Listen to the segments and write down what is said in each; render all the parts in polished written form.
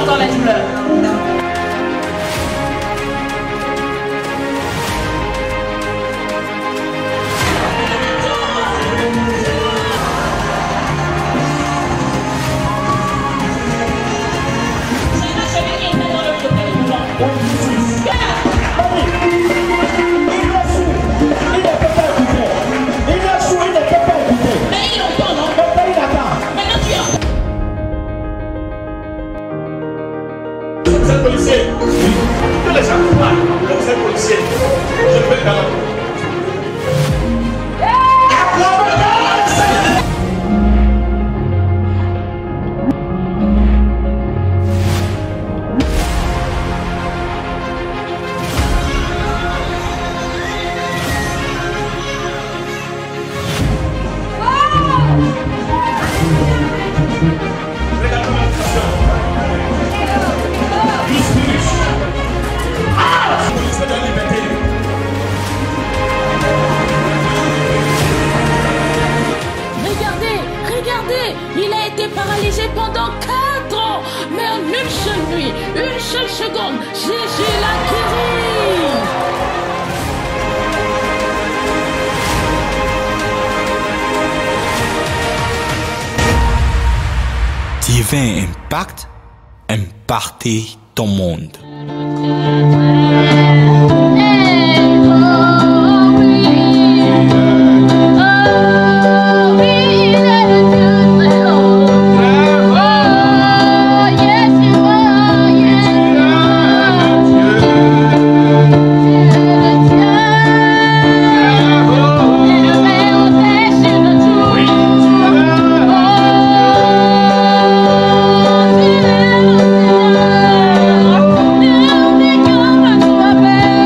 entends la douleur. Vous êtes policier. Que les gens croient que vous êtes policier. Je peux quand même. Regardez, il a été paralysé pendant 4 ans. Mais en une seule nuit, une seule seconde, Jésus l'a guéri. Divin Impact, impacter ton monde. Bye.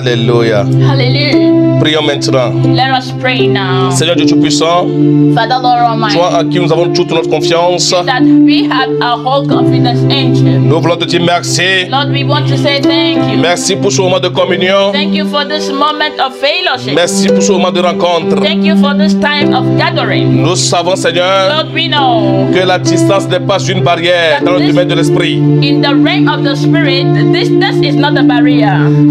Alléluia. Hallelujah. Prions maintenant. Let us pray now. Seigneur Dieu Tout-Puissant, Father Lord Almighty, toi en qui nous avons toute notre confiance, that we have our whole confidence in you. nous voulons te dire merci. Lord, we want to say thank you. Merci pour ce moment de communion. Thank you for this moment of fellowship. Merci pour ce moment de rencontre. Thank you for this time of gathering. Nous savons, Seigneur, Lord, we know que la distance n'est pas une barrière dans le domaine de l'esprit. in the realm of the spirit, distance is not a barrier.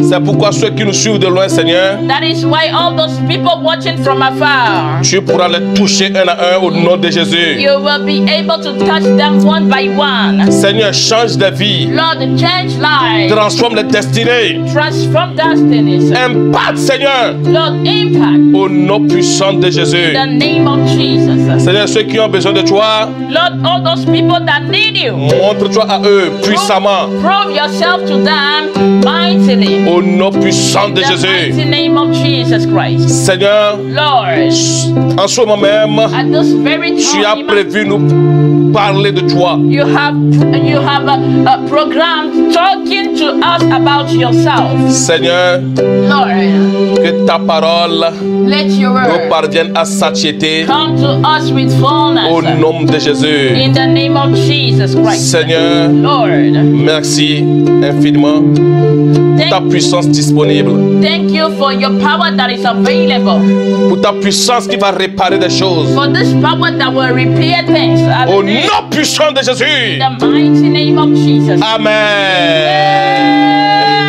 C'est pourquoi ceux qui nous suivent de loin, Seigneur, That is why all those people watching from afar, tu pourras les toucher un à un au nom de Jésus. you will be able to touch them one by one. Seigneur, change des vies, Lord, change lives, transforme les destinées, transform destinies. impacte, Seigneur, Lord, impact au nom puissant de Jésus. the name of Jesus. Seigneur, ceux qui ont besoin de toi, Lord, all those people that need you, montre-toi à eux puissamment, prove yourself to them mightily. au nom puissant de The mighty Jésus. name of Jesus Christ. Seigneur, Lord, en ce moment même, at this very tu as time, prévu nous parler de toi. you have a program talking to us about yourself. Seigneur, Lord, que ta parole let your nous word parvienne à satiété come to us with au fullness. nom de Jésus. In the name of Jesus Christ. Seigneur, Lord, merci infiniment pour ta puissance disponible, thank you for your power that is available. pour ta puissance qui va réparer des choses. For this power that will repair things. Au Hallelujah. nom puissant de Jésus. In the mighty name of Jesus.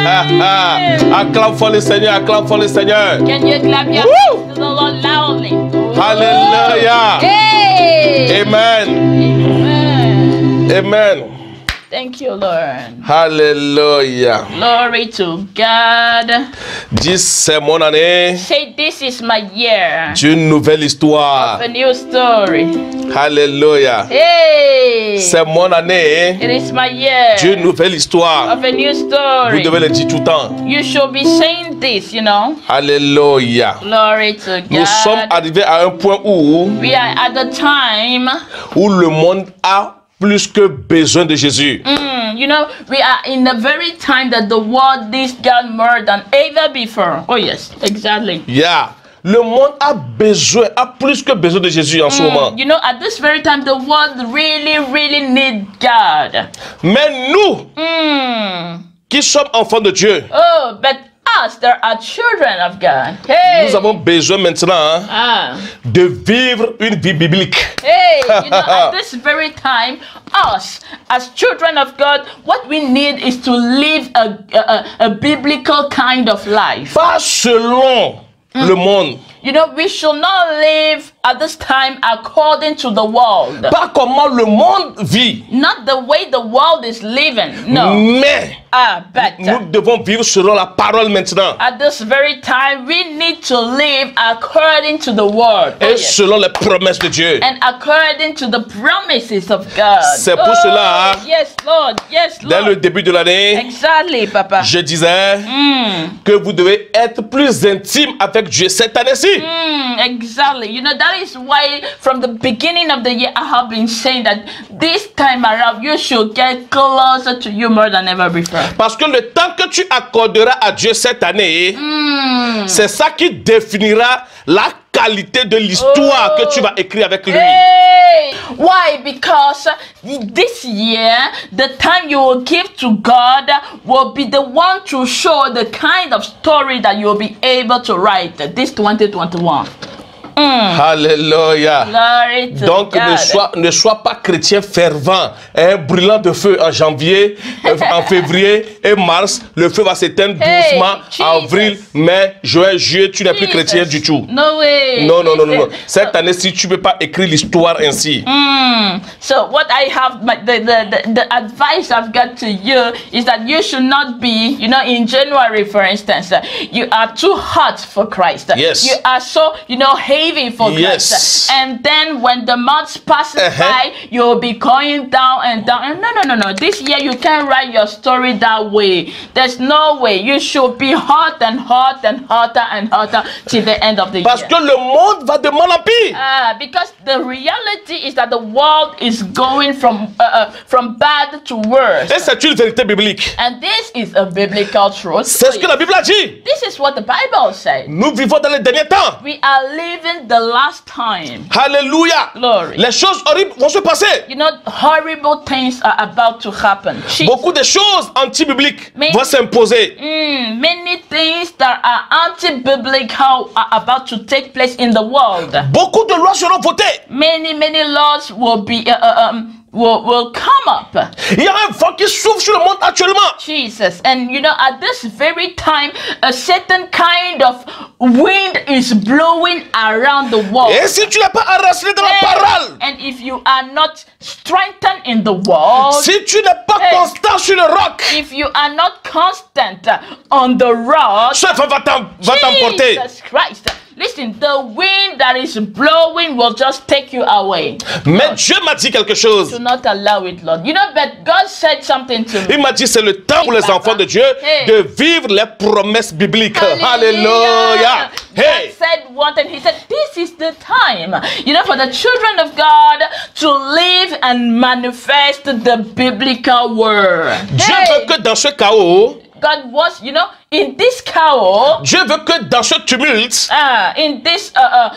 Amen. Acclame fort le Seigneur, acclame fort le Seigneur. Can you clap your Woo! hands to the Lord loudly? Hallelujah. Hey! Amen. Amen. Amen. Thank you, Lord. Hallelujah. Glory to God. Dis, c'est mon année Say, this is my year. d'une nouvelle histoire. A new story. Hallelujah. Hey! C'est mon année It is my year d'une nouvelle histoire. of a new Vous story. devez le dire tout le temps. You should be saying this, you know. Alléluia. Glory to Nous sommes God. arrivés à un point où We are at the time, le monde a plus que besoin de Jésus. you know, we are in the very time that the world needs God more than ever before. Oh yes, exactly. Yeah. Le monde a plus que besoin de Jésus en ce moment. You know, at this very time, the world really need God. Mais nous, qui sommes enfants de Dieu, Oh, but us, there are children of God. Hey, nous avons besoin maintenant de vivre une vie biblique. hey, you know, at this very time, us as children of God, what we need is to live a biblical kind of life. Pas selon le monde. You know, we should not live at this time according to the world. Pas comment le monde vit. Not the way the world is living. No. Mais But nous devons vivre selon la parole maintenant. at this very time, we need to live according to the word. Oh, Et yes. selon les promesses de Dieu. And according to the promises of God. C'est pour cela, Yes, Lord. Yes, Dès le Lord. début de l'année, Exactly, Papa. je disais que vous devez être plus intime avec Dieu cette année-ci. Exactly. You know, that is why from the beginning of the year, I have been saying that this time around, you should get closer to you more than ever before. Parce que le temps que tu accorderas à Dieu cette année, c'est ça qui définira la qualité de l'histoire que tu vas écrire avec lui. Hey! Why? Because this year, the time you will give to God will be the one to show the kind of story that you will be able to write this 2021. Alléluia. Glory to Donc God. ne sois pas chrétien fervent, brûlant de feu en janvier, en février et mars. Le feu va s'éteindre Hey, doucement. Jesus. Avril, mai, juin, juillet, tu n'es plus Jesus. chrétien du tout. No way. Non, non, non, non, non. Listen. Cette année-ci, tu ne peux pas écrire l'histoire ainsi. So what I have, the advice I've got to you is that you should not be, you know, in January, for instance, you are too hot for Christ. Yes. You are so, you know, hazy living for Yes. Christ. And then when the months passes by, you'll be going down and down. And no. This year you can't write your story that way. There's no way. You should be hot and hot and hotter and hotter till the end of the Parce year. que le monde va de mal en pire. Because the reality is that the world is going from bad to worse. Et c'est une vérité biblique. And this is a biblical truth. C'est ce que la Bible a dit. This is what the Bible says. Nous vivons dans les derniers temps. We are living the last time. Alléluia. Glory. Les choses horribles vont se passer. You know, horrible things are about to happen. Beaucoup de choses anti-bibliques Mais- vont s'imposer. Many things that are anti-biblical are about to take place in the world. Beaucoup de lois seront votées. Many laws will be will come up. Il y a un vent qui souffle sur le monde actuellement. Jesus, and you know, at this very time, a certain kind of wind is blowing around the world. Et si tu n'es pas enraciné dans la parole, And if you are not strengthened in the world, si tu n'es pas constant sur le roc, if you are not constant on the rock, ce vent va t'emporter. Jesus Christ. Listen, the wind that is blowing will just take you away. Mais Dieu m'a dit quelque chose. Do not allow it, Lord. You know, but God said something to me. Il m'a dit c'est le temps pour les enfants de Dieu de vivre les promesses bibliques. Alléluia. Hey. God said one thing. He said, this is the time, you know, for the children of God to live and manifest the biblical word. Dieu Hey. veut que dans ce chaos, God wants, you know, in this chaos, Dieu veut que dans ce tumulte, in this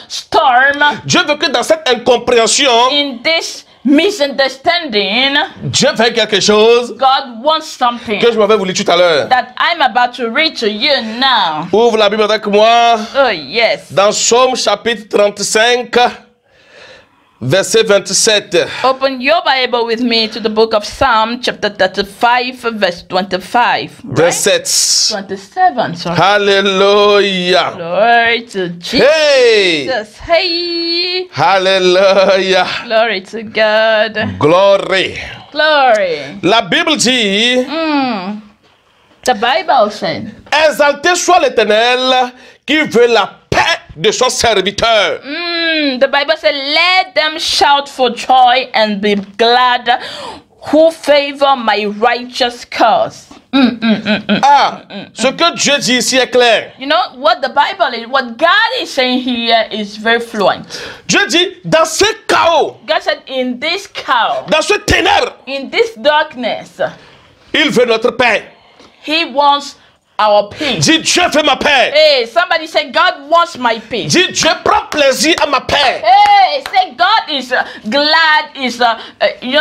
storm, Dieu veut que dans cette incompréhension, in this misunderstanding, Dieu veut quelque chose God wants something que je m'avais voulu tout à l'heure. that I'm about to read to you now. Ouvre la Bible avec moi Oh, yes. dans Psaume chapitre 35, verset 27. Open your Bible with me to the book of Psalm, chapter 35, verse 25. Right? Verset. 27, sorry. Alléluia. Glory to Jesus. Hey. Hey. Alléluia. Glory to God. Glory. Glory. La Bible dit, The Bible said, exalté soit l'Éternel qui veut la paix de son serviteur. the Bible said, let them shout for joy and be glad who favor my righteous cause. Ce que Dieu dit ici est clair. You know what the Bible is, what God is saying here is very fluent. Dieu dit, dans ce chaos, God said, in this chaos, dans ce ténèbre, in this darkness, il veut notre paix. He wants our peace. Dis, Dieu veut ma paix. Hey, somebody say, God wants my peace. Dis, Dieu prend plaisir à ma paix. Hey, say God is glad,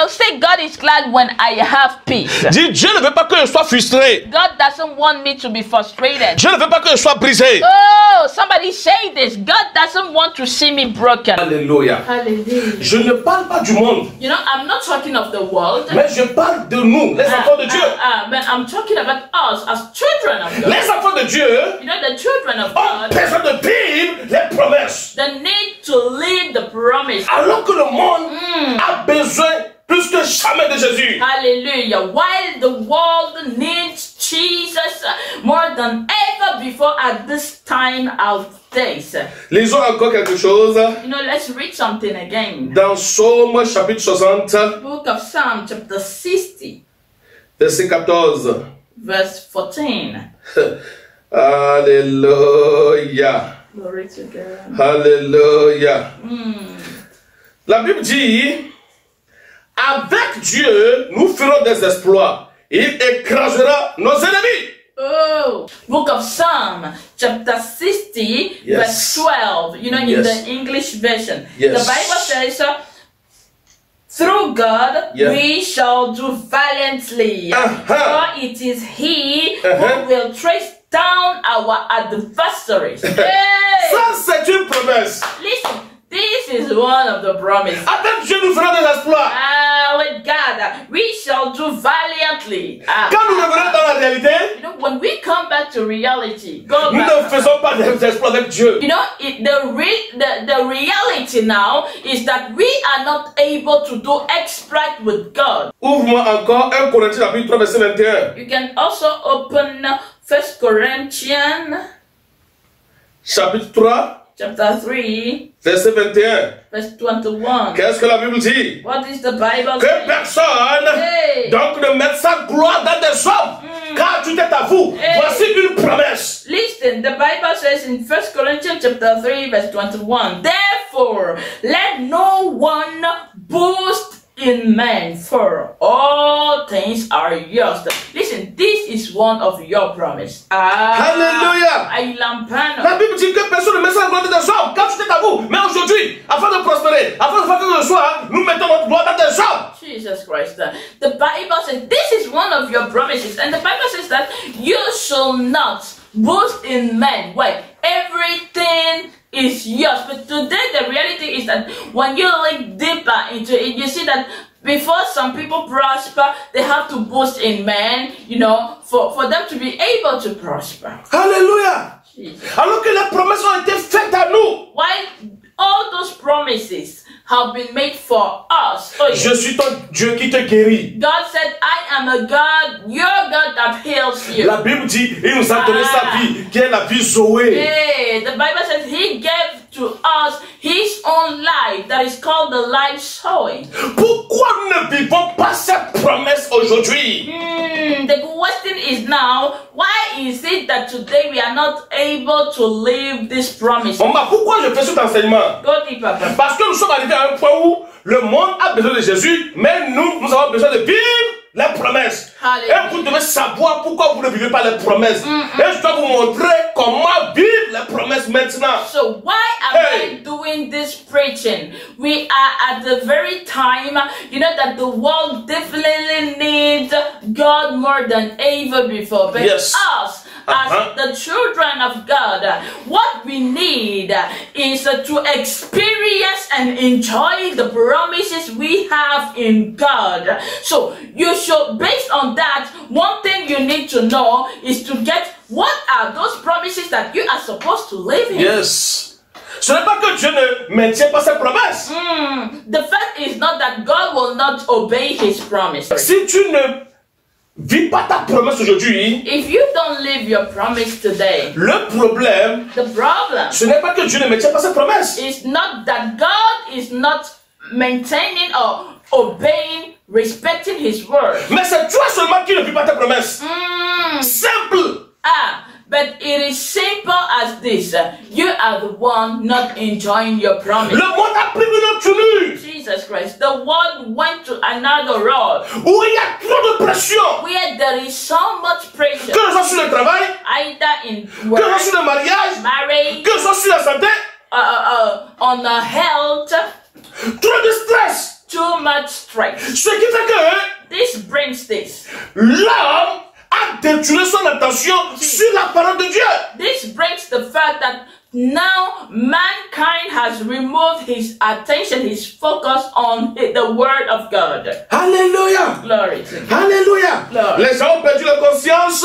say God is glad when I have peace. Dis, Dieu ne veut pas que je sois frustré. God doesn't want me to be frustrated. Dieu ne veut pas que je sois brisé. Oh, somebody say this. God doesn't want to see me broken. Alléluia. Hallelujah. Je ne parle pas du monde, You know, I'm not talking of the world. mais je parle de nous, les enfants de Dieu. But I'm talking about us as children of God. Les enfants de Dieu You know, the children of ont God, besoin de vivre les promesses. they need to live the promise. Alors que le monde a besoin plus que jamais de Jésus. Hallelujah. While the world needs Jesus more than ever before at this time of days. Lisons encore quelque chose You know, let's read something again. dans Psaume chapitre 60, Book of Psalm, chapter 60, verset 14. verse 14. Alléluia. Glory to God. Alléluia. La Bible dit, avec Dieu, nous ferons des exploits. Il écrasera nos ennemis. Oh, Book of Psalm, chapter 60, Yes. verse 12. You know, in Yes. the English version. Yes. The Bible says, through God, Yeah. we shall do valiantly. For it is He who will trace down our adversaries. Hey! Ça, c'est une promesse. Listen, this is one of the promises. Avec Dieu, nous ferons des exploits. With God, we shall do valiantly. Quand nous revenons dans la réalité, You know, when we come back to reality, go nous ne back. faisons pas des exploits avec Dieu. You know, the reality now is that we are not able to do exploit with God. Ouvre-moi encore 1 Corinthiens chapitre 3, verset 21. You can also open 1 Corinthians Chapitre 3, chapter 3, verset 21. verse 21. Qu'est-ce que la Bible dit? What is the Bible Que saying? personne Hey. donc ne mette sa gloire dans des hommes, car tout est à vous. Hey. Voici une promesse. Listen, the Bible says in 1 Corinthians chapter 3, verse 21, therefore, let no one boast in man, for all things are yours. Listen, this is one of your promise. Hallelujah. Ay lampano. La Bible dit que personne ne met sa gloire dans des hommes, car tout est à vous. Mais aujourd'hui, afin de prospérer, afin de faire que ce soit, nous mettons notre gloire dans des hommes. Jesus Christ. The Bible says this is one of your promises, and the Bible says that you shall not boast in men. Why? Everything is yours. But today the reality is that when you look deeper into it, you see that before some people prosper, they have to boast in men, you know, for them to be able to prosper. Alléluia. Jesus. Alors que les promesses ont été faites à nous. Why all those promises have been made for us. Oh, Je suis ton Dieu qui te guérit. God said, I am a God, your God that heals you. La Bible dit, il nous a donné sa vie, qui est la vie Zoé. Hey, the Bible says he gave to us his own life that is called the life sowing. Pourquoi nous ne vivons pas cette promesse aujourd'hui? The question is now, why is it that today we are not able to live this promise? Maman, pourquoi je fais cet enseignement? Go deeper. Parce que nous sommes arrivés à un point où le monde a besoin de Jésus, mais nous avons besoin de vivre les promesses. Hallelujah. Et vous devez savoir pourquoi vous ne vivez pas les promesses. Et je dois vous montrer comment vivre les promesses maintenant. So why am I doing this preaching? We are at the very time, you know, that the world definitely needs God more than ever before. But Yes. us, as the children of God, what we need is to experience and enjoy the promises we have in God. So you should, based on that, one thing you need to know is to get what are those promises that you are supposed to live in. Yes. Ce n'est pas que Dieu ne maintient pas ses promesses. The fact is not that God will not obey his promise. Si tu ne vis pas ta promesse aujourd'hui, If you don't live your promise today, le problème, the problem ce n'est pas que Dieu ne maintient pas ses promesses. is not that God is not maintaining or obeying, respecting his word. Mais c'est toi seulement qui ne vis pas tes promesses. Simple. But it is simple as this. You are the one not enjoying your promise. Le monde a pris une autre tournure Jesus Christ, the world went to another road où il y a trop de pression. where there is so much pressure, Que ce soit sur le travail, either in que ce soit work, sur le mariage, marriage, que ce soit sur la santé. on health, Trop de stress. too much stress. Ce qui fait que This brings this. l'homme a détourné son attention sur la parole de Dieu. This brings the fact that now mankind has removed his attention, his focus on the word of God. Alléluia. Glory to God. Alléluia. Lord. Les gens ont perdu la conscience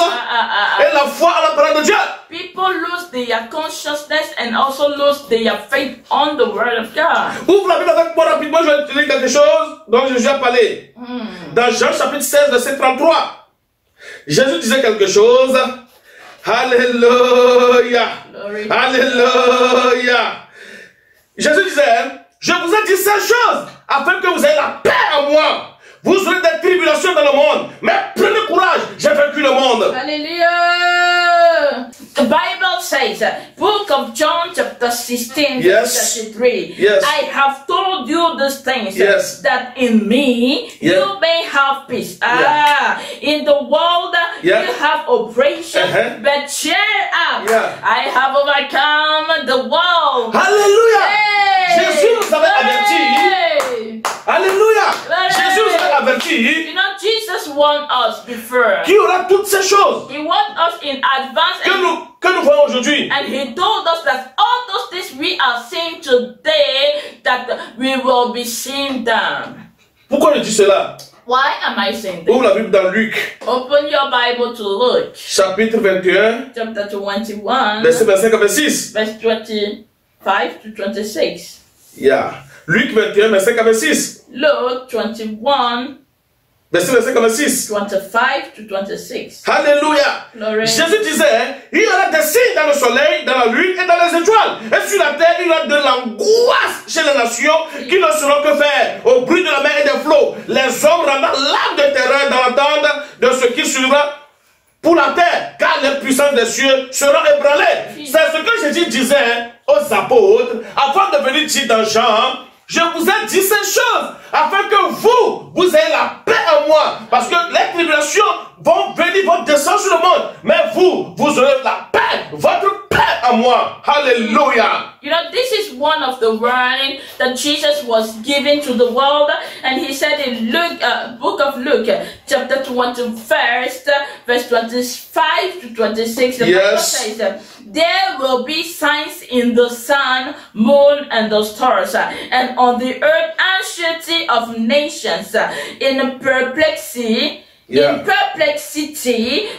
et la foi à la parole de Dieu. People lose their consciousness and also lose their faith on the word of God. Ouvre la Bible avec moi rapidement, je vais te dire quelque chose dont j'ai déjà parlé. Dans Jean chapitre 16, verset 33. Jésus disait quelque chose. Alléluia. Glory. Alléluia. Jésus disait, je vous ai dit ces choses afin que vous ayez la paix en moi. Vous aurez des tribulations dans le monde, mais prenez courage, j'ai vaincu le monde. Hallelujah. The Bible says, Book of John chapter 16, Yes. verse 33. Yes. I have told you these things, Yes. that in me Yeah. you may have peace. Yeah. In the world Yeah. you have oppression, but cheer up. Yeah. I have overcome the world. Alléluia. Hey! Jésus nous avait averti. Hey! Alléluia. Hey! Jésus nous avait averti You know, Jesus warned us before. qu'il y aura toutes ces choses He warned us in advance, que nous voyons aujourd'hui. and he told us that all those things we are seeing today, that we will be seeing them. Pourquoi je dis cela? Why am I saying this? Ouvre la Bible dans Luc, Open your Bible to Luke, chapitre 21, chapter 21, verset 25 à 26. verse 25 to 26. Yeah. Luc 21, verset 26. Luke 21, Verset 56. 25 to 26. Alléluia. Glory. Jésus disait, il y aura des signes dans le soleil, dans la lune et dans les étoiles. Et sur la terre, il y aura de l'angoisse chez les nations qui ne sauront que faire. Au bruit de la mer et des flots, les hommes rendant l'âme de terreur dans l'attente de ce qui suivra pour la terre, car les puissances des cieux seront ébranlées. C'est ce que Jésus disait aux apôtres avant de venir dire dans Jean, je vous ai dit ces choses afin que vous ayez la paix en moi. Parce que les tribulations vont venir, vont descendre sur le monde. Mais vous aurez la paix, votre paix en moi. Hallelujah. You know, this is one of the warning that Jesus was giving to the world. And he said in Luke, book of Luke, chapter 21, verse 25 to 26, the Bible says, there will be signs in the sun, moon, and the stars, and on the earth anxiety of nations, in perplexity,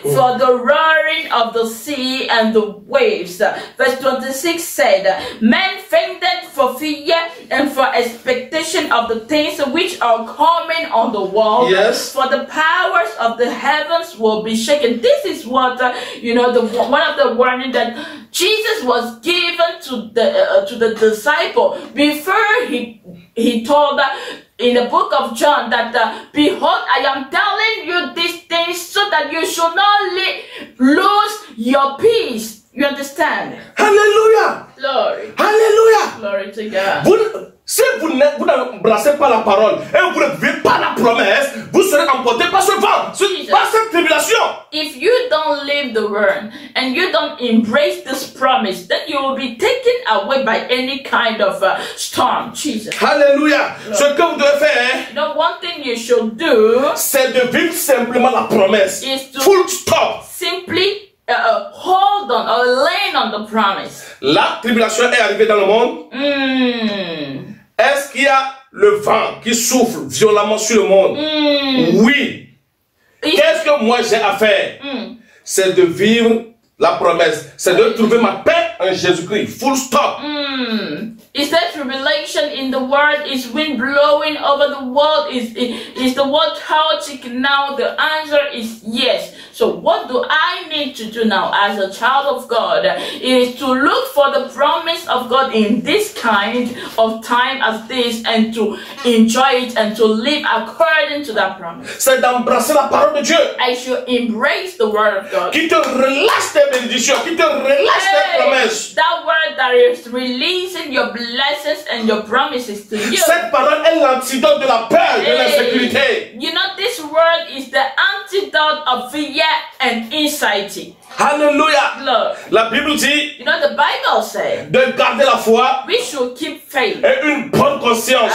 for the roaring of the sea and the waves. Verse 26 said, men fainted for fear and for expectation of the things which are coming on the world. Yes. For the powers of the heavens will be shaken. This is what one of the warning that Jesus was given to the disciple before he told in the book of John that behold, I am telling you these things so that you should not lose your peace. You understand? Hallelujah. Glory. Hallelujah. Glory to God. Si vous n'embrassez pas la parole et vous ne vivez pas la promesse, vous serez emporté par ce vent, par cette tribulation. If you don't live the word and you don't embrace this promise, then you will be taken away by any kind of storm. Jesus. Alléluia. Ce que vous devez faire, you know, one thing you should do, c'est de vivre simplement la promesse. Is to full stop. Simply hold on or lean on the promise. La tribulation est arrivée dans le monde. Est-ce qu'il y a le vent qui souffle violemment sur le monde? Oui. Qu'est-ce que moi j'ai à faire? C'est de vivre la promesse. C'est de trouver ma paix en Jésus-Christ. Full stop. Is there tribulation in the world? Is wind blowing over the world? Is the world chaotic now? The answer is yes. So what do I need to do now as a child of God? Is to look for the promise of God in this kind of time as this and to enjoy it and to live according to that promise. C'est d'embrasser la parole de Dieu. I should embrace the word of God. Qui te relâche tes bénédictions, qui te relâche tes promesses. That word that is releasing your blessings and your promises to you. Cette parole est l'antidote de la peur, de l'insécurité. You know, this word is the antidote of fear and anxiety. Hallelujah. Look, la Bible dit, you know, the Bible says, de garder la foi, we should keep faith, et une bonne conscience.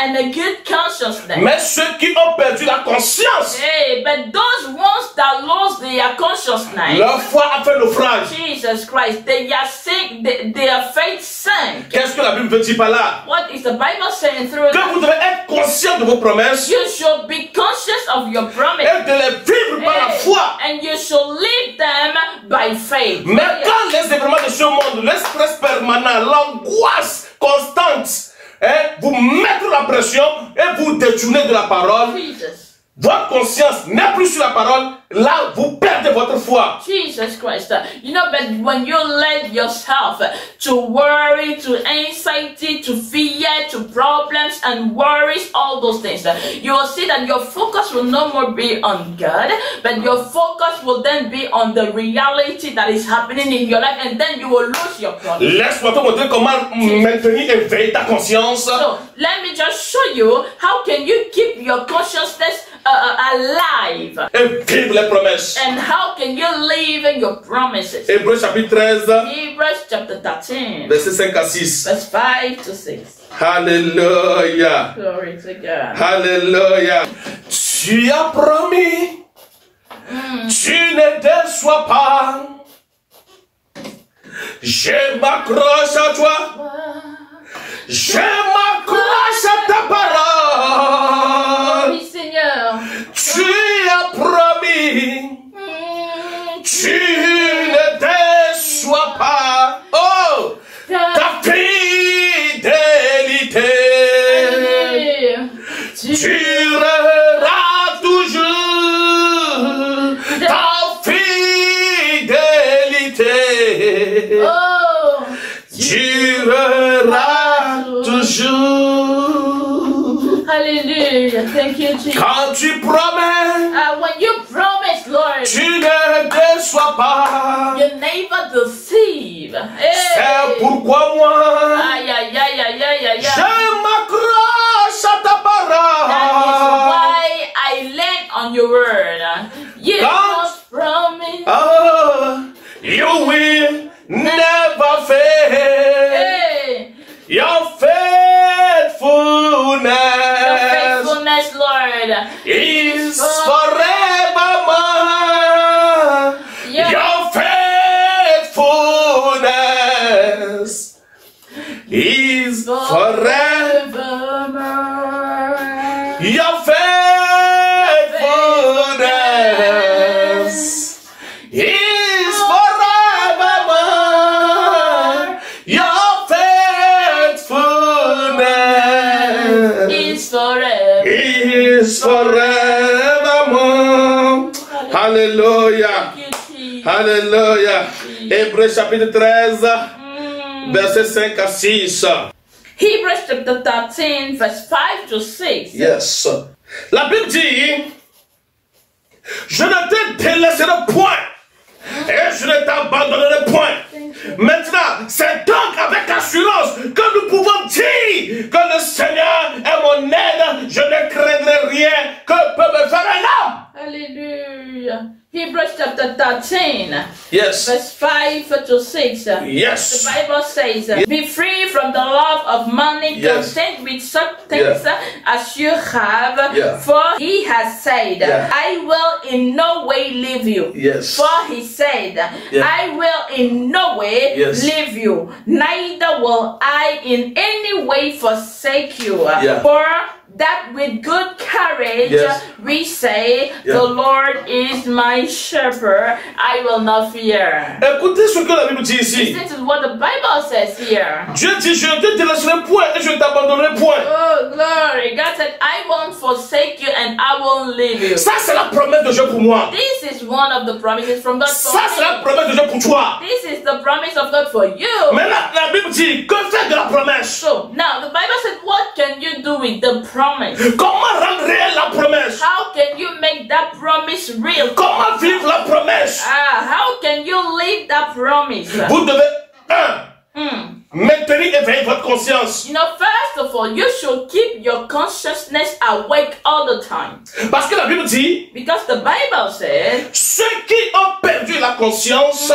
And a good consciousness. Mais ceux qui ont perdu la conscience, but those ones that lost their consciousness, leur foi a fait naufrage. Jesus Christ, they are sick, their faith sank. Qu'est-ce que la Bible veut dire par là? What is the Bible saying through que that? Vous devez être conscient de vos promesses. You should be conscious of your promise. Et de les vivre par la foi. And you should live them by faith. Mais quand les événements de ce monde, le stress permanent, l'angoisse constante, vous mettre la pression et vous détourner de la parole, votre conscience n'est plus sur la parole, là vous perdez votre foi. Jesus Christ. You know, but when you let yourself to worry, to anxiety, to fear, to problems and worries, all those things, you will see that your focus will no more be on God, but your focus will then be on the reality that is happening in your life, and then you will lose your promise. Laisse-moi te montrer comment maintenir éveillée ta conscience. So, let me just show you how can you keep your consciousness alive. Et vivre les promesses. And how can you live in your promises? Hébreux chapitre 13. Hebrews chapter 13. Versets 5 à 6. Verse 5 to 6. Alléluia. Glory to God. Alléluia. Tu as promis. Tu ne déçois pas. Je m'accroche à toi. Je m'accroche à ta parole. Oui, Seigneur. Tu as promis. Tu ne déçois pas. Oh, ta fidélité. Tu Durera Hallelujah. Thank you, Jesus. Quand tu promets, When you promise, Lord, tu ne déçois pas. you never deceive. Hey. C'est pourquoi moi, Aïe, aïe, aïe, aïe, aïe, aïe, je aïe. m'accroche à ta That is parole. why I land on your word. You God. must promise. Oh, you will never fail. Hey. Your Your faithfulness faithfulness, Lord. is forevermore. Yeah. Your faithfulness is forever. Your faithfulness is forevermore. Your faithfulness Is forever. is forevermore. Alléluia. Thank you, Jesus. Alléluia. Hébreux chapitre 13, versets 5 à 6. Hebrews chapter 13, verse 5 to 6. Yes. La Bible dit, je ne te délaisserai point et je ne t'abandonnerai point. Maintenant, c'est donc avec assurance que nous pouvons dire que le Seigneur est mon aide. Je ne craindrai rien que peut me faire un homme. Hallelujah. Hebrews chapter 13, Yes. verse 5 to 6. The Yes. Bible says, be free from the love of money, Yes. content with such things as you have, Yeah. for he has said, Yeah. I will in no way leave you. Yes. For he said, Yeah. I will in no way Yes. leave you, neither will I in any way forsake you. Yeah. For that with good courage Yes. we say, Yeah. the Lord is my shepherd, I will not fear. Écoutez ce que la Bible dit ici. This is what the Bible says here. Dieu dit, je ne te délaisserai point et je ne t'abandonnerai point. Oh, glory. God said, I won't forsake you and I won't leave you. Ça, c'est la promesse de Dieu pour moi. This is one of the promises from God for Ça, c'est la me. promesse de Dieu pour toi. This is the promise of God for you. Mais la Bible dit, que faire de la promesse? So, now the Bible said, what can you do with the promise? Comment rendre réelle la promesse? How can you make that promise real? Comment vivre la promesse? How can you live that promise? Vous devez, maintenir et veiller votre conscience. You know, first of all, you should keep your consciousness awake all the time. Parce que la Bible dit, Because the Bible says, ceux qui ont perdu la conscience,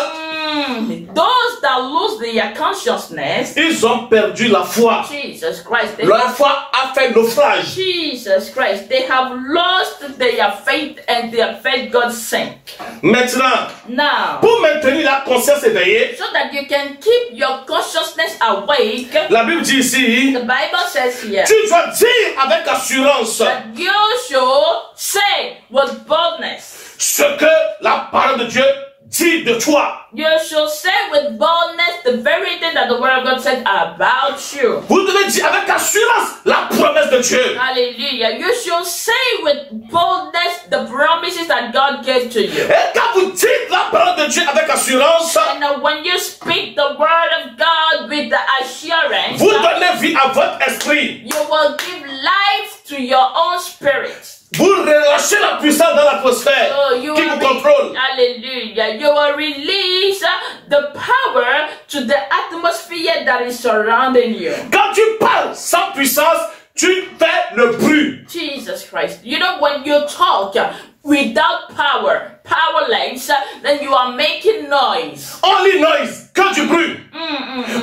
those that lose their consciousness, ils ont perdu la foi. Jesus Christ, Leur foi a fait naufrage. Jesus Christ, they have lost their faith and their faith got sank. Maintenant, Now, pour maintenir la conscience éveillée, so that you can keep your consciousness awake, la Bible dit ici, the Bible says here, tu dois dire avec assurance that you should say with boldness. ce que la parole de Dieu dit de toi. You should say with boldness the very thing that the word of God said about you. Vous devez dire avec assurance la promesse de Dieu. Hallelujah. You should say with boldness the promises that God gave to you. Et quand vous dites la parole de Dieu avec assurance, And when you speak the word of God with the assurance, vous donnez vie à votre esprit. you will give life to your own spirit. Vous relâchez la puissance dans l'atmosphère You qui will vous contrôle. hallelujah. You will release the power to the atmosphere that is surrounding you. Quand tu parles sans puissance, tu fais le bruit. Jesus Christ. You know, when you talk without power, powerless, then you are making noise. Only noise, que du bruit.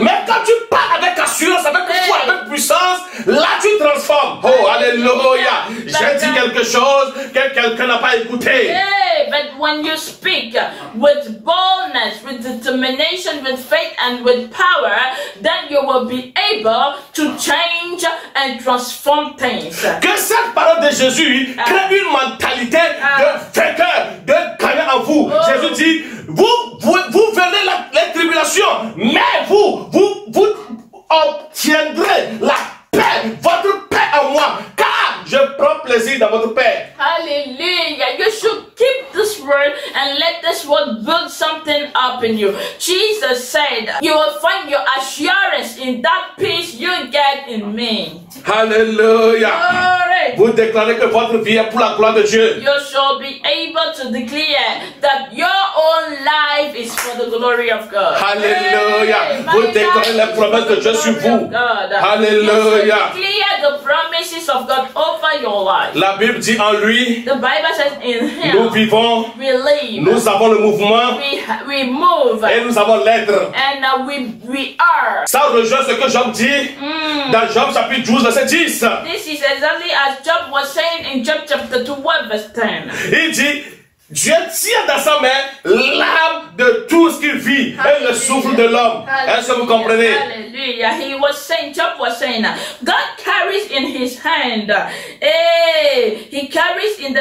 Mais quand tu parles avec assurance, avec foi, avec puissance, là tu transformes. Oh, alléluia. J'ai dit quelque chose que quelqu'un n'a pas écouté. Hey, but when you speak with boldness, with determination, with faith, and with power, then you will be able to change and transform things. Que cette parole de Jésus crée une mentalité de vainqueur, de gagnant en vous. Jésus dit, vous verrez les tribulations, mais vous obtiendrez la paix, votre paix en moi, car je prends plaisir dans votre paix. Hallelujah. You should keep this word and let this word build something up in you. Jesus said, you will find your assurance in that peace you get in me. Alléluia. Glory. Vous déclarez que votre vie est pour la gloire de Dieu. You shall be able to declare that your own life is for the glory of God. Alléluia. Hey, Vous my déclarez life les is promesses for de the Dieu sur glory vous. of God. Alléluia. You shall declare the promises of God over your life. La Bible dit en lui, The Bible says in nous Him vivons, we live, nous avons le mouvement we move, et nous avons l'être. and we are. Ça rejoint ce que Job dit dans Job chapitre 12 verset 10. This is exactly as Job was saying in Job chapter 12 verse 10. Il dit, Dieu tient dans sa main l'âme de tout ce qu'il vit et le souffle de l'homme. Est-ce que vous comprenez? Hallelujah. He was saying, Job was saying, God carries in his hand, he carries in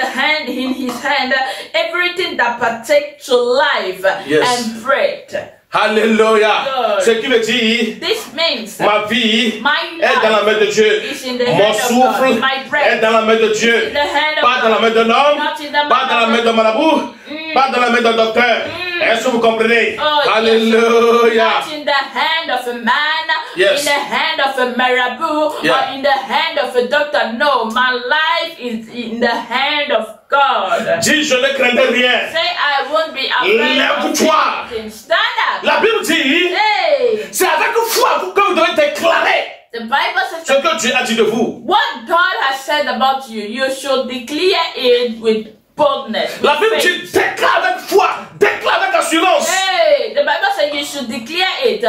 his hand everything that partakes to life and breath. Alléluia. Lord. Ce qui veut dire, This means ma vie my est dans la main de Dieu. is in the Mon hand of souffle God. My breath est dans la main de Dieu. is in the hand of Pas dans la God. main d'un homme, Not in the pas dans la hand main of d'un marabout, pas dans la main d'un docteur. Est-ce que vous comprenez? Oh, Alléluia. Not in the hand of a man, Yes. in the hand of a marabout, Yeah. or in the hand of a doctor. No, my life is in the hand of God. Dis, je ne craindrai rien. Say, I won't be afraid of Lève-toi. anything. Stand up. La Bible dit, Hey, c'est avec foi que vous devez déclarer the Bible ce says que Dieu a dit de vous. what God has said about you, you should declare it with boldness. with La Bible faith. dit, déclare avec foi, déclare avec assurance. Hey, the Bible says you should declare it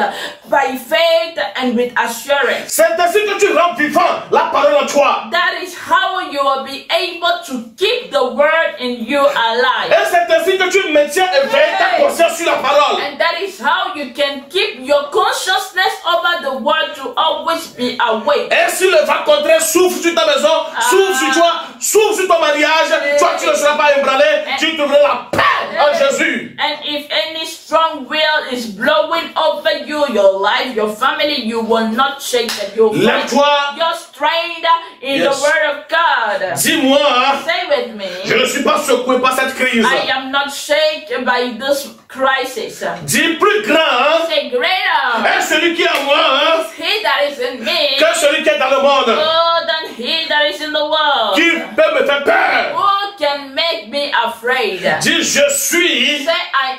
by faith and with assurance. C'est ainsi que tu rends vivant la parole en toi. That is how you will be able to keep the word in you alive. Et c'est ainsi que tu maintiens éveillé ta conscience sur la parole. And that is how you can keep your consciousness over the word to always be awake. Et si le vent contraire souffle sur ta maison, souffle sur toi, souffle sur ton mariage, toi tu ne seras pas ébranlé, tu trouveras la paix en Jésus. And if any strong will is blowing over you, your life, your family, you will not shake it. You'll find Lève-toi. your strength in Yes. the word of God. Dis-moi, hein, Say with me, je ne suis pas secoué par cette crise. I am not shaken by this crisis. Dis plus grand, hein, Say greater est celui qui est en moi, hein, is he that is in me que celui qui est dans le monde, more than he that is in the world. qui peut me faire peur. Who can make me afraid? Dis, je suis Say I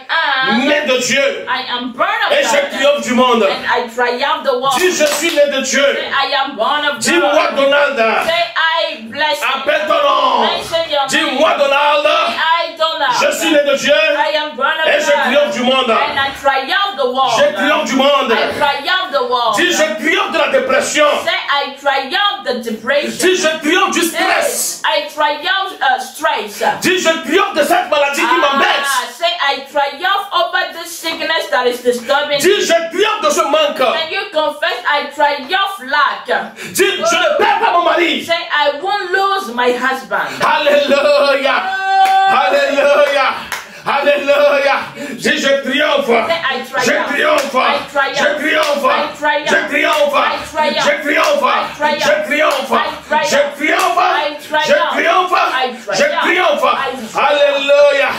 am. né de Dieu I am born of et je God. triomphe du monde. And I triumph the world. Dis, je suis né de Dieu. Say I am born of Dis-moi, God. Donald. Say I bless you. Appelle ton nom. Mention your name. Dis-moi, Donald. Say I Donald. Je suis né de Dieu I am born of et je triomphe God. du monde. And I triumph the world. Je triomphe du monde. I triumph the world. Dis, je triomphe de la dépression. Say I triumph the depression. Dis, je triomphe du Say stress. I triumph stress. Dis, je triomphe de cette maladie qui m'embête. Say I triumph over this sickness that is disturbing Dis, me. je triomphe de ce manque. Can you confess I triumph lack? Dis, je ne perds pas mon mari. Say I won't lose my husband. Alléluia. Alléluia. Alléluia. Dis, je triomphe. I triumph. Je triomphe. I triumph. Je triomphe. I triumph. Je triomphe. I triumph. Je triomphe. I triumph. Je triomphe. I triumph. Je triomphe. I triumph. Je triomphe. I Je triumph. triomphe. I triumph. Alléluia.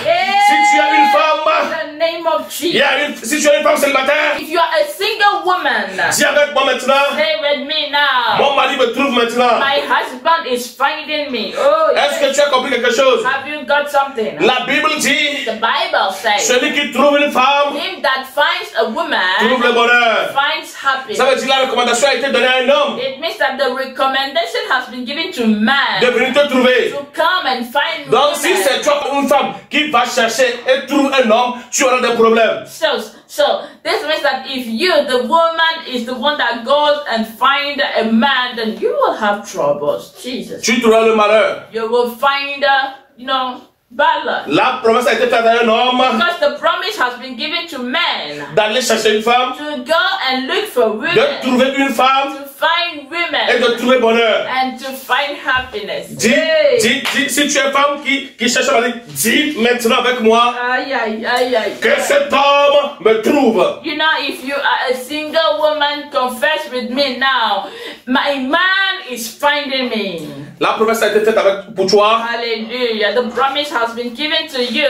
Si tu es une In femme, the name of il y Jesus. a si tu es une femme célibataire, If you are a single woman, dis avec moi maintenant, stay with me now. mon mari me trouve maintenant. My husband is finding me. Oh, Est-ce yes. que tu as compris quelque chose? Have you got something? La Bible dit, The Bible says, celui qui trouve une femme him that finds a trouve le woman bonheur. finds happiness. Ça veut dire que la recommandation a été donnée à un homme It means that the recommendation has been given to man de venir te trouver. to come and find Donc si c'est women. toi une femme qui va chercher et trouve un homme, tu auras des problèmes. So this means that if you, the woman, is the one that goes and find a man, then you will have troubles. Jesus. Tu trouveras le malheur. You will find, bad luck. La promesse a été faite à un homme Because the promise has been given to men d'aller chercher une femme, to go and look for de women, trouver une femme to find et women, de trouver bonheur. and to find happiness. Dis, Hey. dis, si tu es femme qui cherche un mari, dis maintenant avec moi Aïe, aïe, aïe, aïe. que cet homme me trouve. You know, if you are a single woman, confess with me now. My man is finding me. La promesse a été faite pour toi Hallelujah. The promise has been given to you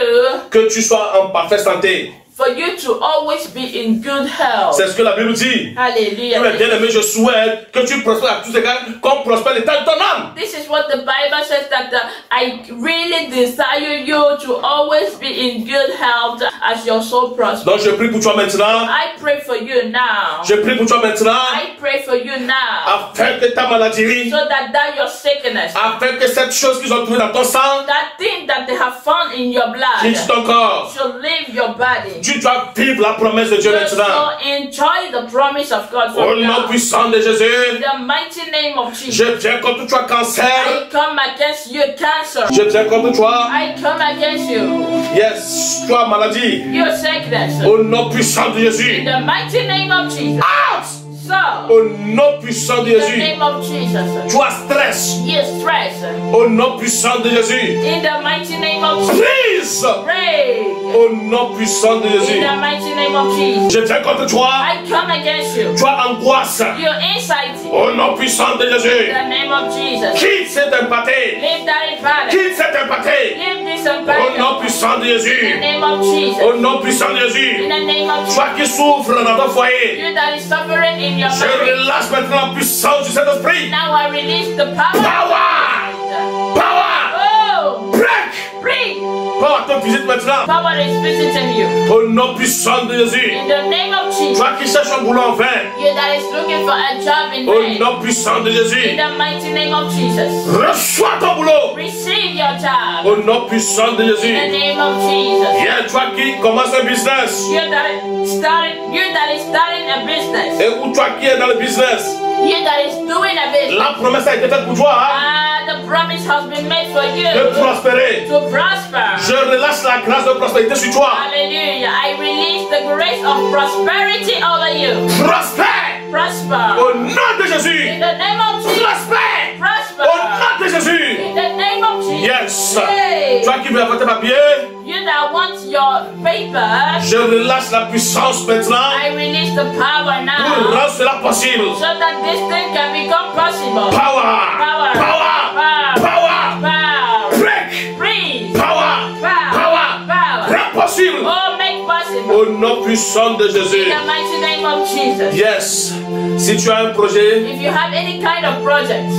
que tu sois en parfaite santé. for you to always be in good health. C'est ce que la Bible dit. Hallelujah. Mais bien aimé, je souhaite que tu prospères à tous égards comme prospère l'état de ton âme. This is what the Bible says, that I really desire you to always be in good health as your soul prospers. Donc je prie pour toi maintenant. I pray for you now. Je prie pour toi maintenant. I pray for you now. Afin que ta maladie, So that your sickness, afin que cette chose qu'ils ont trouvée dans ton sang, that thing that they have found in your blood, quitte ton corps. should leave your body. Tu dois vivre la promesse de Dieu maintenant. So enjoy the promise of God Au from nom now. puissant de Jésus, In the mighty name of Jesus. je viens contre toi cancer. I come against you, cancer. Je viens contre toi. I come against you, Yes, toi maladie. your sickness. Au nom puissant de In Jésus. the mighty name of Jesus. Out! So, Au nom puissant de in the Jésus. name of Jesus. Toi stress. You stress. Au nom puissant de Jésus. In the mighty name of Jesus. Prise. Pray. Au nom puissant de In Jésus. the mighty name of Jesus. Je viens contre toi. I come against you. Toi angoisse. Your anxiety. Au nom puissant de In Jésus. the name of Jesus. Quitte cette empathie. Leave that infirmity. Quitte cette empathie. Leave this Au nom infirmity. puissant de In the Jésus. name of Jesus. Au nom puissant de In Jésus. the name of Jesus. Toi qui souffres dans ton foyer. You that is suffering in your Je marriage. relâche maintenant la puissance du Saint-Esprit. Now I release the power. Power! Power! Oh, Break! free. Power te visite maintenant. Power is visiting you. Au nom puissant de Jésus. In the name of Jesus. Toi qui cherches un boulot en vain. You that is looking for a job in Au vain. nom puissant de In Jésus. the mighty name of Jesus. Reçois ton boulot. Receive your job. Au nom puissant de In the Jésus. name of Jesus. Viens, toi qui commence un business. You that is starting a business. Et ou toi qui es dans le business. You that is doing a business. La promesse a été faite pour toi hein, The promise has been made for de you prospérer. to prosper. Je relâche la grâce de prospérité sur toi. Hallelujah. I release the grace of prosperity over you. Prospère. Prosper. Au nom de In Jésus. the name of Jesus. Prospère. Prosper. Au nom de Jésus. In the name of Jesus. Yes. Hey. Toi qui veux avoir tes papiers, You that want your papers, je relâche la puissance maintenant I release the power pour now. rendre cela possible. So that this thing can become possible. Power. Power. Power. Power. Power. Power. Break. Breathe. Power. Power. Power. Power. Rends possible. Oh, make possible. Au nom puissant de In Jésus. the mighty name of Jesus. Yes. Si tu as un projet, If you have any kind of project,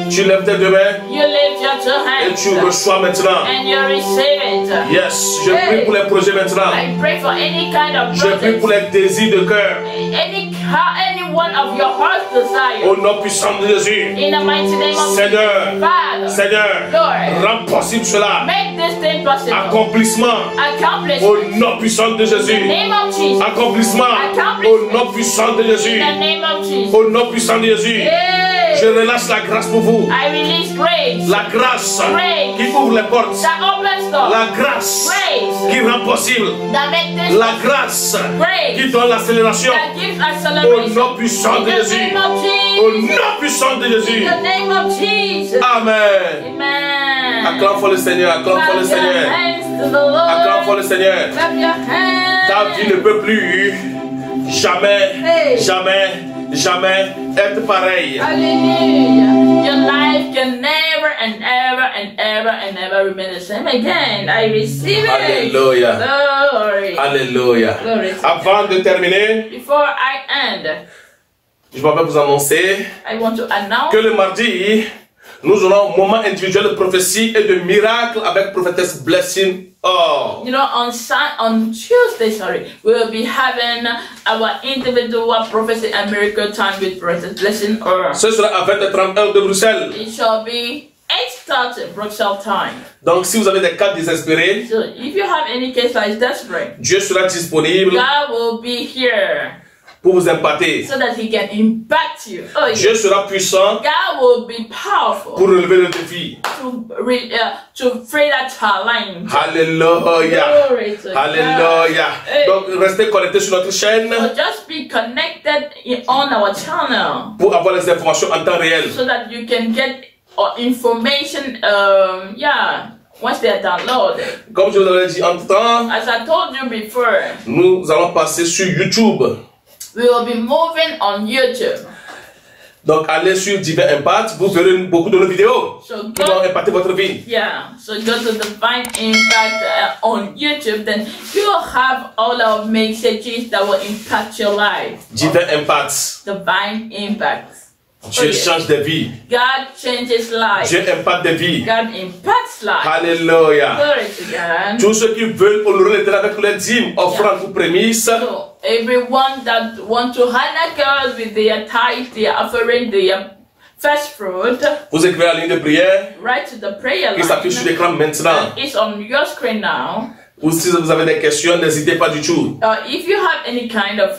tu lèves tes deux mains you lift your two et hands tu reçois maintenant. and you receive it. Yes. Je prie pour les projets maintenant. I pray for any kind of Je prie pour project, les désirs de cœur. any one of your heart's desire. Au nom puissant de Jésus. In the mighty name of Seigneur. Father, Seigneur. Lord, Rends possible cela. make this thing possible. Accomplissement. Accomplish Au it. nom puissant de In the Jésus. name of Jesus. Accomplissement. Au nom puissant de Jésus. In the name of Jesus. Au nom puissant de Jésus. Hey. Je relâche la grâce pour vous. I release grace La grâce Grace. qui ouvre les portes. that opens doors. La grâce Grace qui rend possible. that makes this La grâce Grace qui donne l'accélération. that gives Au acceleration. nom puissant In de the Jésus. name of Au Jesus. nom puissant de Jésus. In the name of Jesus. Amen. Amen. Acclame pour le Seigneur. Acclame pour le Clap your Seigneur. hands to the Acclame pour Lord. le Seigneur. Clap your hands. Ta vie ne peut plus jamais, Hey. jamais, jamais être pareille. Hallelujah. Your life can never and ever and ever and ever remain the same again. I receive it. Alléluia. Glory. Alléluia. Glory to Avant de terminer, Before I end, je vais vous annoncer I want to announce que le mardi, nous aurons un moment individuel de prophétie et de miracle avec prophétesse Blessing. Oh. you know, on Tuesday, we will be having our individual prophecy and miracle time with Prophet Blessing Or. Ce sera à 20h30 de Bruxelles. It shall be 8:30 Bruxelles time. Donc si vous avez des cas désespérés, So if you have any case that is desperate, Dieu sera disponible God will be here pour vous impacter. so that He can impact you. Oh, Dieu yes. sera puissant God will be powerful pour relever le défi. to free that challenge. Alléluia. Glory to Alléluia. God. Hey. Donc restez connectés sur notre chaîne So just be connected on our channel pour avoir les informations en temps réel. so that you can get information. Once they are downloaded. Comme je vous l'avais dit entre temps, As I told you before, nous allons passer sur YouTube. we will be moving on YouTube. Donc allez sur Divin Impact, vous verrez beaucoup de nos vidéos So qui vont impacter votre vie. Yeah, so go to Divine Impact on YouTube, then you'll have all our messages that will impact your life. Divin Impact. Divine Impact. Dieu change des vies. God changes lives. Dieu impacte des vies. God impacts lives. Alléluia. Glory to God. Tous ceux qui veulent honorer l'Éternel avec leurs dîmes, offrandes ou prémices, So everyone that want to honor God with their tithe, their offering, their first fruit, vous écrivez la ligne de prière right to the prayer qui s'affiche sur line. l'écran maintenant. It's on your screen now. Ou si vous avez des questions, n'hésitez pas du tout. If you have any kind of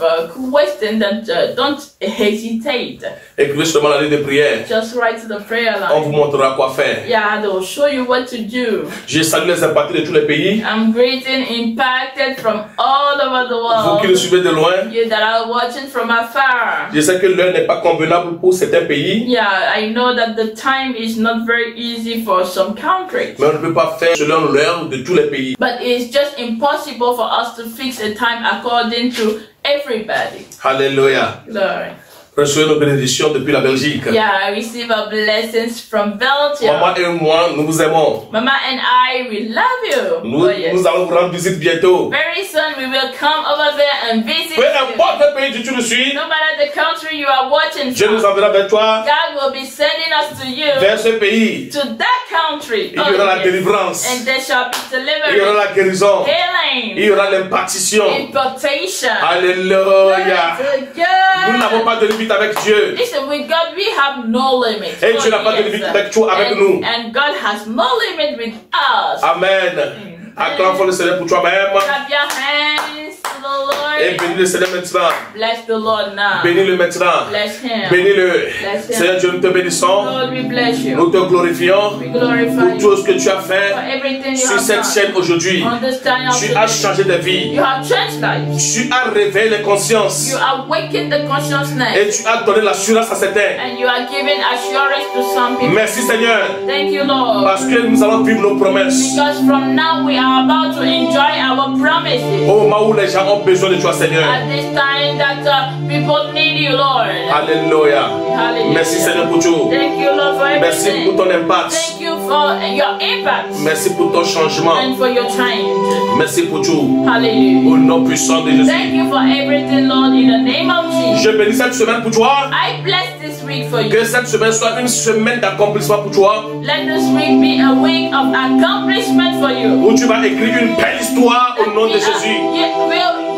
question, then don't hesitate. Écrivez seulement la ligne de prière. Just write to the prayer On vous line. montrera quoi faire. Yeah, they'll show you what to do. Je salue les impactés de tous les pays. I'm greeting impacted from all over the Vous qui nous world. suivez de loin, You that are watching from afar. je sais que l'heure n'est pas convenable pour certains pays, Yeah, I know that the time is not very easy for some countries. mais on ne peut pas faire selon l'heure de tous les pays. But it's just impossible for us to fix a time according to everybody. Alléluia. Glory. Recevez nos bénédictions depuis la Belgique. Yeah, I receive our blessings from Belgium. Maman et moi, nous vous aimons. Mama and I, we love you. Nous, Oh, yes. nous allons vous rendre visite bientôt. Very soon we will come over there and visit Peu you. importe le pays où tu nous suis, No matter the country you are watching Dieu nous from, enverra vers toi, God will be sending us to you, vers ce pays. to that country. Il y aura la yes. délivrance. And there shall be Il y aura deliverance, la guérison. Il y healing, aura l'impartition. impartation. Alléluia. Glory to Nous n'avons God. pas de limite avec Dieu. Listen, with God we have no limit. Et Dieu n'a pas de limite avec toi, avec nous. And God has no limit with us. Amen. Acclame le Seigneur pour toi-même. Clap your hands to the Et Lord. bénis le Seigneur maintenant. Bless the Lord now. Bénis-le maintenant. Bless him. Bénis-le. Bless him. Seigneur Dieu, nous te bénissons. Lord, we bless you. Nous te glorifions We glorify pour you tout ce que tu as for fait everything you sur have cette done. chaîne aujourd'hui. On this time of Tu the as day. changé de vie. You have changed lives. Tu as réveillé les consciences. You awakened the Et consciousness. tu as donné l'assurance à certains. And you are giving assurance to some people. Merci Seigneur. Thank you, Lord. Parce que nous allons vivre nos promesses. Because from now we are about to enjoy our promises. Au moment où les gens ont besoin de toi Seigneur. At this time that people need you, Lord. Alléluia. Hallelujah. Merci Seigneur pour tout. Thank you, Lord, for Merci everything. pour ton impact. Thank you for your impact Merci pour ton changement. and for your change. Merci pour tout. Hallelujah. Au nom puissant de Jésus. Thank you for everything, Lord, in the name of Jesus. Je bénis cette semaine pour toi. I bless this week for you. Que cette semaine soit une semaine d'accomplissement pour toi. Let this week be a week of accomplishment for you. Où tu vas écrire une belle histoire au nom de Jésus.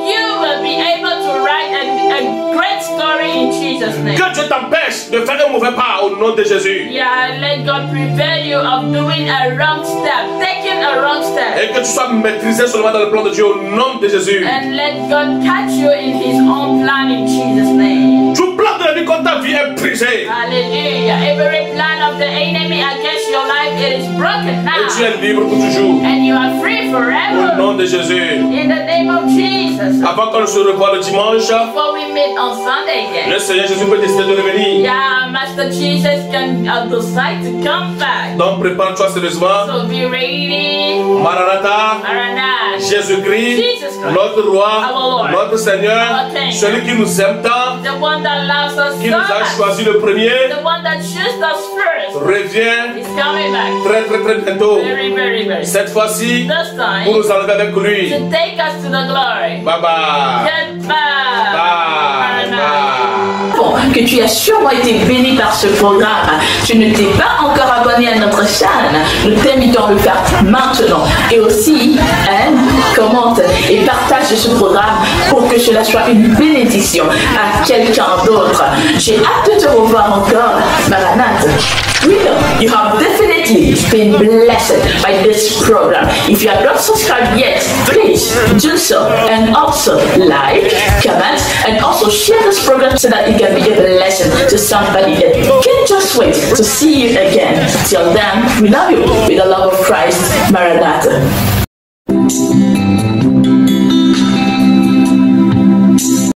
You will be able to write a great story in Jesus' name. Que Dieu t'empêche de faire un mauvais pas au nom de Jésus. Yeah, let God prevent you of doing a wrong step, taking a wrong step. Et que tu sois maîtrisé seulement dans le plan de Dieu au nom de Jésus. And let God catch you in His own plan in Jesus' name. Tout plan de la vie contre ta vie est brisé. Hallelujah. Every plan of the enemy against your life, it is broken Et tu now. es libre pour toujours. And you are free Au forever. nom de Jésus. In the name of Jesus. Avant qu'on se revoie le dimanche, Before we meet on Sunday again. le Seigneur Jésus peut décider de revenir. Yeah, Master Jesus can decide to come back. Donc prépare-toi sérieusement. So be ready. Maranatha, Maranatha. Jésus-Christ, Jesus Christ, notre roi, our Lord, notre Seigneur, our King, celui qui nous aime tant, the one that loves us qui so nous a much, choisi le premier, the one that chose us first, revient is coming back très bientôt. very, very, very soon. Cette fois-ci, This time, pour nous enlever avec lui. to take us to the glory. Bye bye. Goodbye. Bye bye. Bon, que tu as sûrement été béni par ce programme. Tu ne t'es pas encore abonné à notre chaîne. Nous t'invitons à le faire maintenant. Et aussi, commente et partage ce programme pour que cela soit une bénédiction à quelqu'un d'autre. J'ai hâte de te revoir encore, Maranatha. We know you have definitely been blessed by this program. If you have not subscribed yet, please do so, and also like, comment, and also share this program so that it can be a blessing to somebody that can't just wait to see you again. Till then, we love you with the love of Christ. Maranatha.